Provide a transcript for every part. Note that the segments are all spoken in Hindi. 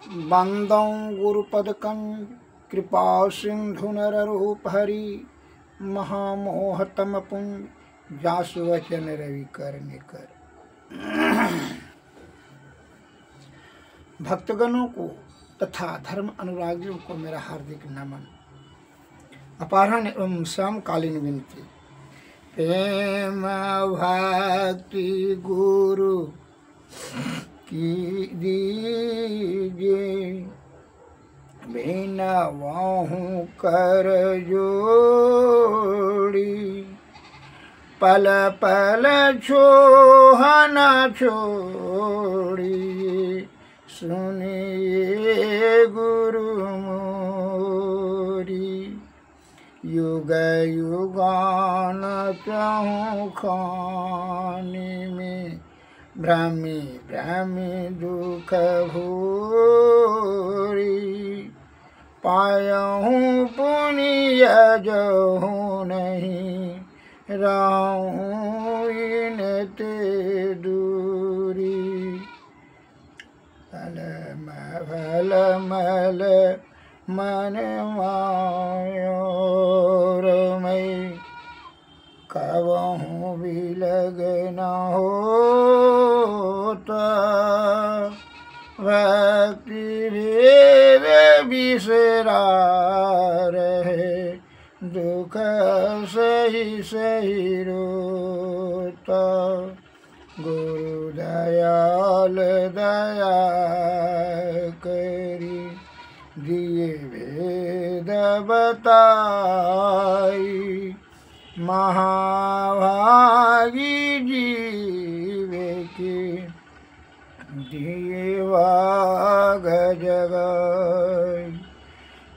बंदौ गुरुपदकं कृपा सिंधु नररूप हरि महामोहतमपुं जासु वचन रवि कर निकर। भक्तगणों को तथा धर्म अनुरागियों को मेरा हार्दिक नमन। अपराह्न एवं शामकालीन विनती। प्रेम भक्ति गुरु की दीजिए, बिनवाहु कर जोड़ी। पल पल छोह न छोड़ी, सुनिए गुरु मोरी। युग युगान चाहूँ खानी में, भ्रमी भ्रमी दुख भूरी। पायहूँ पुण्य जहूँ नहीं, रहूँ इनते दूरी। भल मल मन मायोर मैं, कबहूँ भी लगना होता। भक्ति भेद बिसरा रहे, दुख सही सही रोता। गुरु दयाल दया करी, दिए भेद बताई। महाभागी जीवे के दिए वाग जगाई।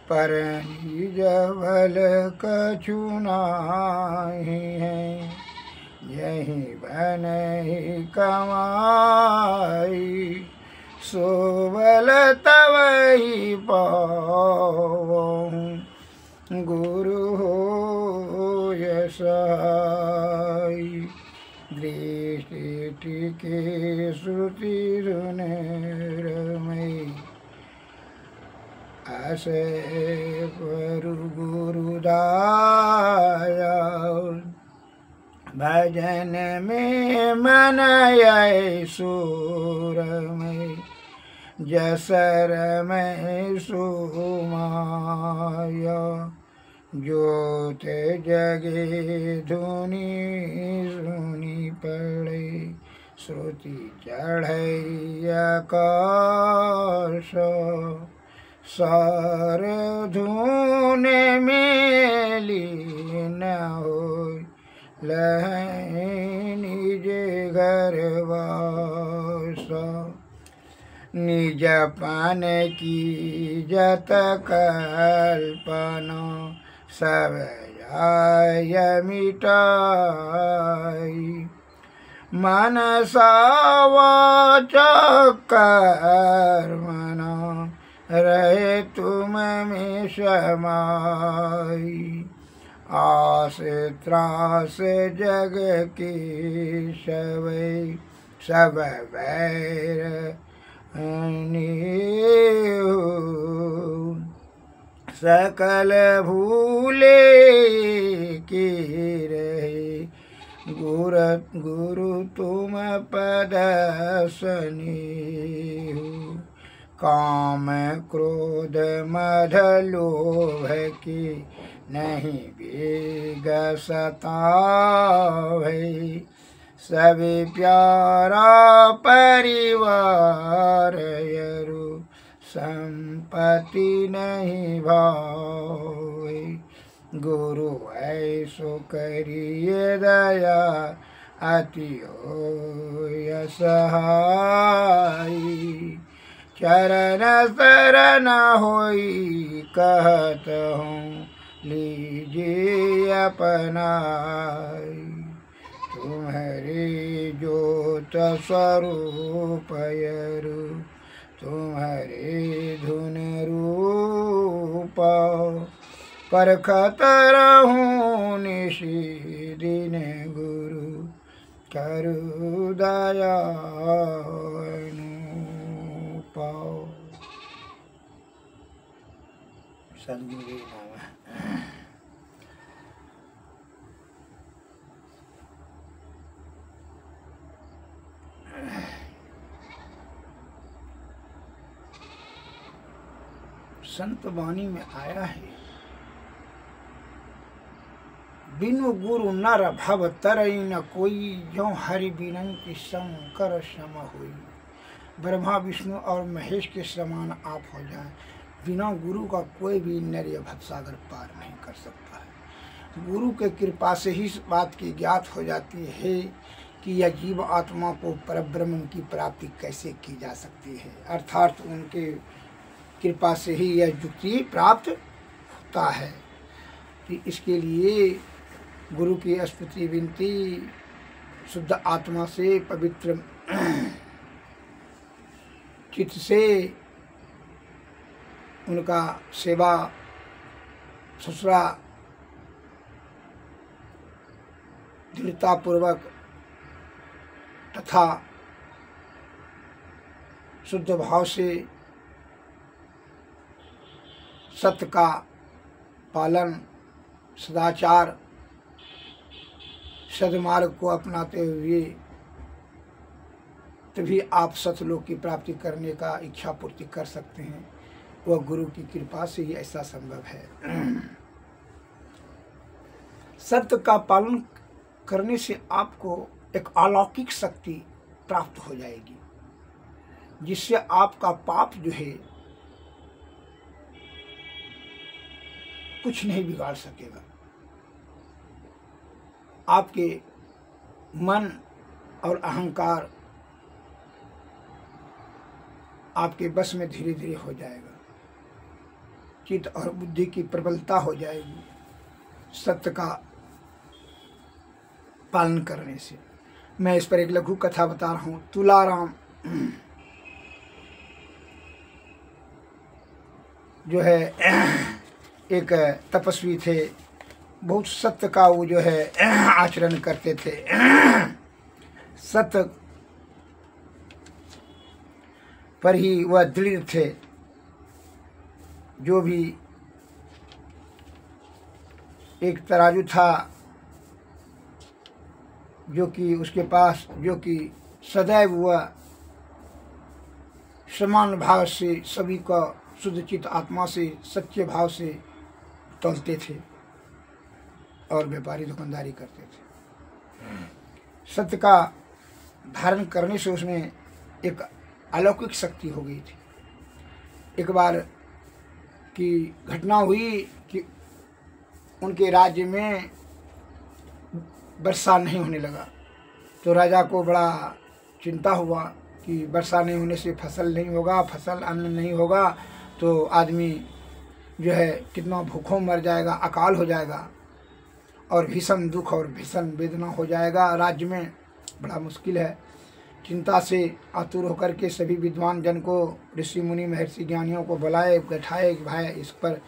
पर निज भल कछु नाहि है, यही बन ही कमाई। सो बल तब ही पावहूँ, गुरु हो सहाय। दृष्टि टिके श्रुति सुनेरमय, आसे परु गुरुदाया। भजन में मन आए सुरमय, जसर में सुमाया। ज्योत जगे धुनि सुनी पड़े, श्रुति चढ़े आकाश। सार धुन में लीन होय, लहै निज घर वास। निज पान की जत कल्पना, सब जाय मिटाई। मनसा वाचा कर्मणा, रहे तुम में समाई। आस त्रास जग की सवै, सब बैर सकल भूले की रहे। गुरु तुम पद स्नेहु, काम क्रोध मद लोभ की नहीं बेग सतावै। सभी प्यारा परिवार यरु, संपत्ति नहीं भावै। गुरु ऐसो करिए दया, अति होय सहाय। चरण शरण होई कहत हूँ, लीजिए अपनाई। तुम्हारे ज्योत स्वरूप यरु, तुम्हारे धुन रूप। परखत रहूँ निशि दिन, गुरु करु दया अनुपम। सदगुरु जी नाम है। संत वाणी में आया है, बिनु गुरु नर भव तरई न कोई, जो हरि बिनंति शंकर सम होई। ब्रह्मा विष्णु और महेश के समान आप हो जाएं, बिना गुरु का कोई भी नर या भवसागर पार नहीं कर सकता है। गुरु के कृपा से ही इस बात की ज्ञात हो जाती है कि यह जीव आत्मा को परब्रह्म की प्राप्ति कैसे की जा सकती है, अर्थात उनके कृपा से ही यह युक्ति प्राप्त होता है। कि इसके लिए गुरु की स्तुति विनती शुद्ध आत्मा से, पवित्र चित्त से उनका सेवा ससुरा दृढ़तापूर्वक तथा शुद्ध भाव से सत्य का पालन, सदाचार, सद्मार्ग को अपनाते हुए तभी आप सतलोक की प्राप्ति करने का इच्छा पूर्ति कर सकते हैं। वह गुरु की कृपा से ही ऐसा संभव है। सत्य का पालन करने से आपको एक अलौकिक शक्ति प्राप्त हो जाएगी, जिससे आपका पाप जो है कुछ नहीं बिगाड़ सकेगा। आपके मन और अहंकार आपके बस में धीरे धीरे हो जाएगा। चित्त और बुद्धि की प्रबलता हो जाएगी सत्य का पालन करने से। मैं इस पर एक लघु कथा बता रहा हूँ। तुलाराम जो है एक तपस्वी थे, बहुत सत्य का वो जो है आचरण करते थे। सत्य पर ही वह दृढ़ थे। जो भी एक तराजू था जो कि उसके पास, जो कि सदैव वह समान भाव से सभी का शुद्ध चित्त आत्मा से सच्चे भाव से तोलते थे और व्यापारी दुकानदारी करते थे। सत्य का धारण करने से उसमें एक अलौकिक शक्ति हो गई थी। एक बार की घटना हुई कि उनके राज्य में वर्षा नहीं होने लगा, तो राजा को बड़ा चिंता हुआ कि वर्षा नहीं होने से फसल नहीं होगा, फसल अन्न नहीं होगा तो आदमी जो है कितना भूखों मर जाएगा, अकाल हो जाएगा और भीषण दुख और भीषण वेदना हो जाएगा। राज्य में बड़ा मुश्किल है। चिंता से आतुर होकर के सभी विद्वान जन को, ऋषि मुनि महर्षि ज्ञानियों को बुलाए, बैठाए कि भाई इस पर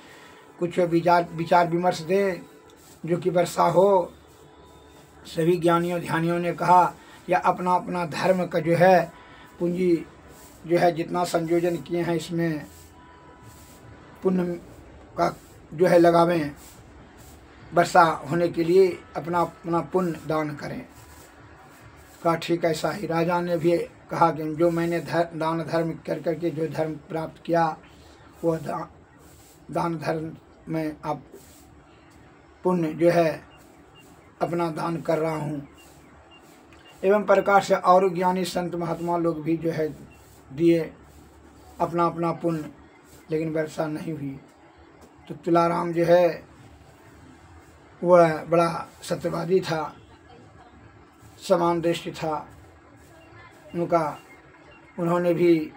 कुछ विचार विमर्श दें जो कि वर्षा हो। सभी ज्ञानियों ध्यानियों ने कहा या अपना अपना धर्म का जो है पूंजी जो है जितना संयोजन किए हैं इसमें पुण्य का जो है लगावें, वर्षा होने के लिए अपना अपना पुण्य दान करें। कहा ठीक है, ऐसा ही। राजा ने भी कहा कि जो मैंने दान धर्म कर करके जो धर्म प्राप्त किया वह दान धर्म में आप पुण्य जो है अपना दान कर रहा हूँ। एवं प्रकार से और ज्ञानी संत महात्मा लोग भी जो है दिए अपना अपना पुण्य, लेकिन वर्षा नहीं हुई। तो तुलाराम जो है वह बड़ा सत्यवादी था, समान दृष्टि था उनका। उन्होंने भी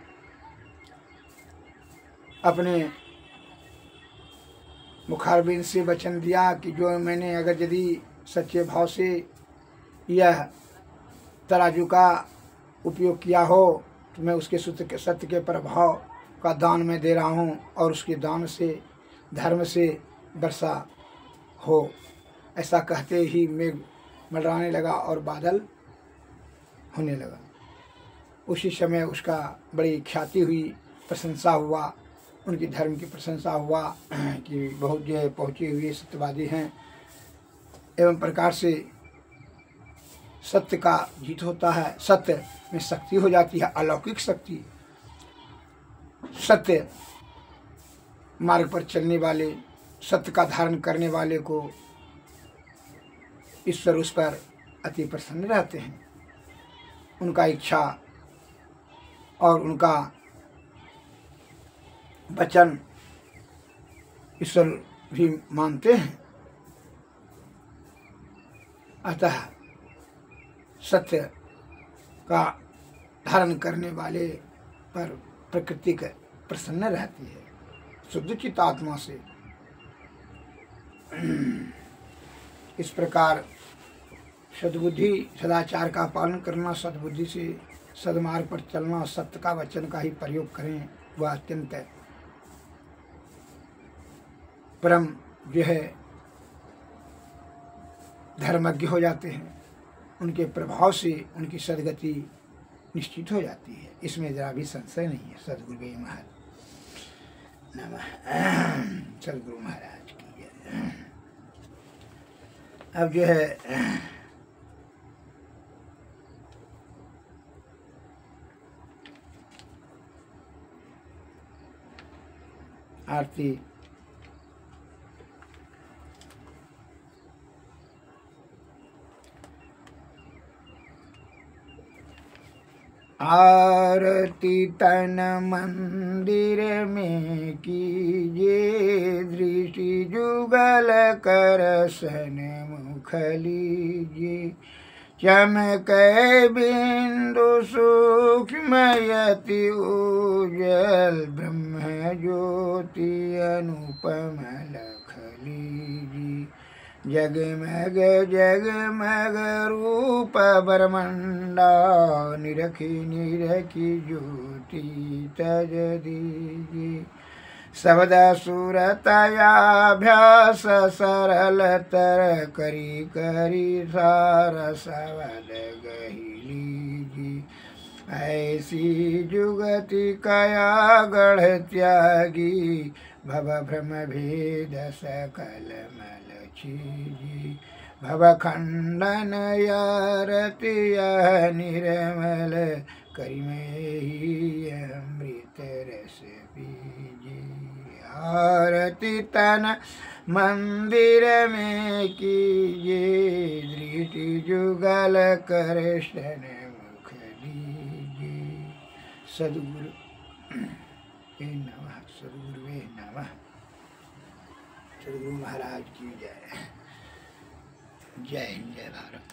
अपने मुखारबिंद से वचन दिया कि जो मैंने अगर यदि सच्चे भाव से यह तराजू का उपयोग किया हो तो मैं उसके सत्य के प्रभाव का दान में दे रहा हूँ और उसके दान से धर्म से वर्षा हो। ऐसा कहते ही मेघ मंडराने लगा और बादल होने लगा। उसी समय उसका बड़ी ख्याति हुई, प्रशंसा हुआ। उनकी धर्म की प्रशंसा हुआ कि बहुत जो है पहुँचे हुए सत्यवादी हैं। एवं प्रकार से सत्य का जीत होता है, सत्य में शक्ति हो जाती है, अलौकिक शक्ति। सत्य मार्ग पर चलने वाले, सत्य का धारण करने वाले को ईश्वर उस पर अति प्रसन्न रहते हैं। उनका इच्छा और उनका वचन ईश्वर भी मानते हैं। अतः सत्य का धारण करने वाले पर प्रकृति प्रसन्न रहती है, शुद्ध चित्त आत्मा से। इस प्रकार सद्बुद्धि, सदाचार का पालन करना, सद्बुद्धि से सदमार्ग पर चलना, सत्य का वचन का ही प्रयोग करें, वह अत्यंत परम जो है धर्मज्ञ हो जाते हैं। उनके प्रभाव से उनकी सदगति निश्चित हो जाती है, इसमें जरा भी संशय नहीं है। सदगुरु महाराज नमः। सदगुरु महाराज की जय। अब जो है आरती आरती तन मंदिर में कीजिए, दृष्टि जुगल कर सन्मुख लीजिए। चमक बिंदु सूक्ष्मयति उज्जल, ब्रह्म ज्योति अनुपम लख लीजिए। जगमग जगमग रूप ब्रह्मंडा, निरखी निरखी ज्योति तज दीजिए। शब्द सुरतयाभ्यास सरलतर, करी करी सार शब्द गही लीजिए। ऐसी जुगति कया गढ़ त्यागी, भव भ्रम भेद सकल मल छीजी। भव खंडन यारति यह निर्मल, करि में ही अमृत रस पीजी। आरती तन मंदिर में कीजिए, दृष्टि जुगल कर सन्मुख लीजिए। सद्गुरु नमः, सद्गुरुवे नमः। सद्गुरु महाराज की जय। जय हिंद, जय भारत।